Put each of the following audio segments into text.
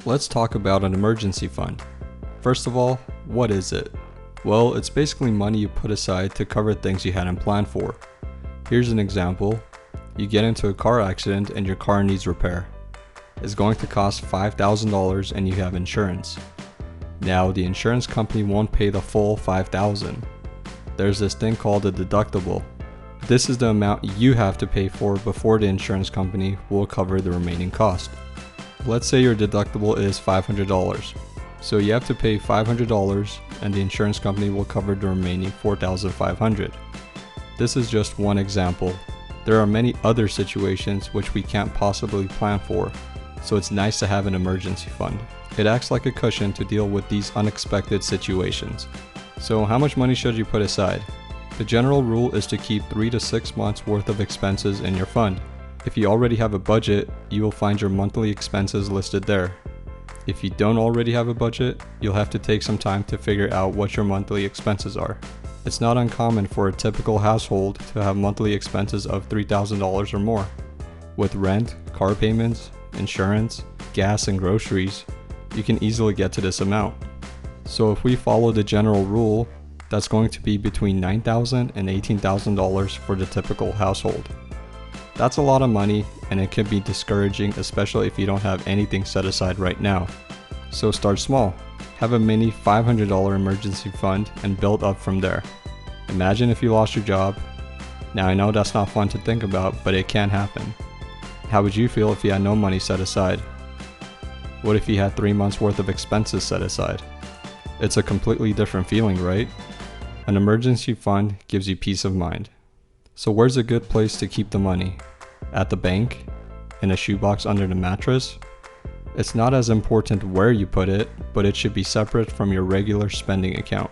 Let's talk about an emergency fund. First of all, what is it? Well, it's basically money you put aside to cover things you hadn't planned for. Here's an example. You get into a car accident and your car needs repair. It's going to cost $5,000 and you have insurance. Now, the insurance company won't pay the full $5,000. There's this thing called a deductible. This is the amount you have to pay for before the insurance company will cover the remaining cost. Let's say your deductible is $500. So you have to pay $500 and the insurance company will cover the remaining $4,500. This is just one example. There are many other situations which we can't possibly plan for, so it's nice to have an emergency fund. It acts like a cushion to deal with these unexpected situations. So how much money should you put aside? The general rule is to keep 3 to 6 months worth of expenses in your fund. If you already have a budget, you will find your monthly expenses listed there. If you don't already have a budget, you'll have to take some time to figure out what your monthly expenses are. It's not uncommon for a typical household to have monthly expenses of $3,000 or more. With rent, car payments, insurance, gas, and groceries, you can easily get to this amount. So if we follow the general rule, that's going to be between $9,000 and $18,000 for the typical household. That's a lot of money, and it can be discouraging, especially if you don't have anything set aside right now. So start small. Have a mini $500 emergency fund and build up from there. Imagine if you lost your job. Now I know that's not fun to think about, but it can happen. How would you feel if you had no money set aside? What if you had 3 months worth of expenses set aside? It's a completely different feeling, right? An emergency fund gives you peace of mind. So where's a good place to keep the money? At the bank? In a shoebox under the mattress? It's not as important where you put it, but it should be separate from your regular spending account.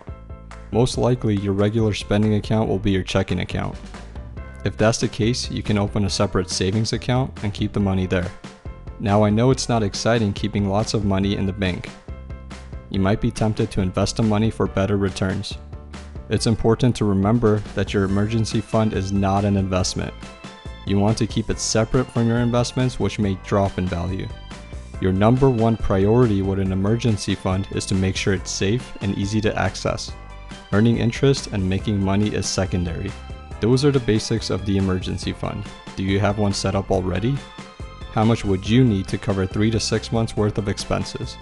Most likely, your regular spending account will be your checking account. If that's the case, you can open a separate savings account and keep the money there. Now I know it's not exciting keeping lots of money in the bank. You might be tempted to invest the money for better returns. It's important to remember that your emergency fund is not an investment. You want to keep it separate from your investments, which may drop in value. Your number one priority with an emergency fund is to make sure it's safe and easy to access. Earning interest and making money is secondary. Those are the basics of the emergency fund. Do you have one set up already? How much would you need to cover 3 to 6 months worth of expenses?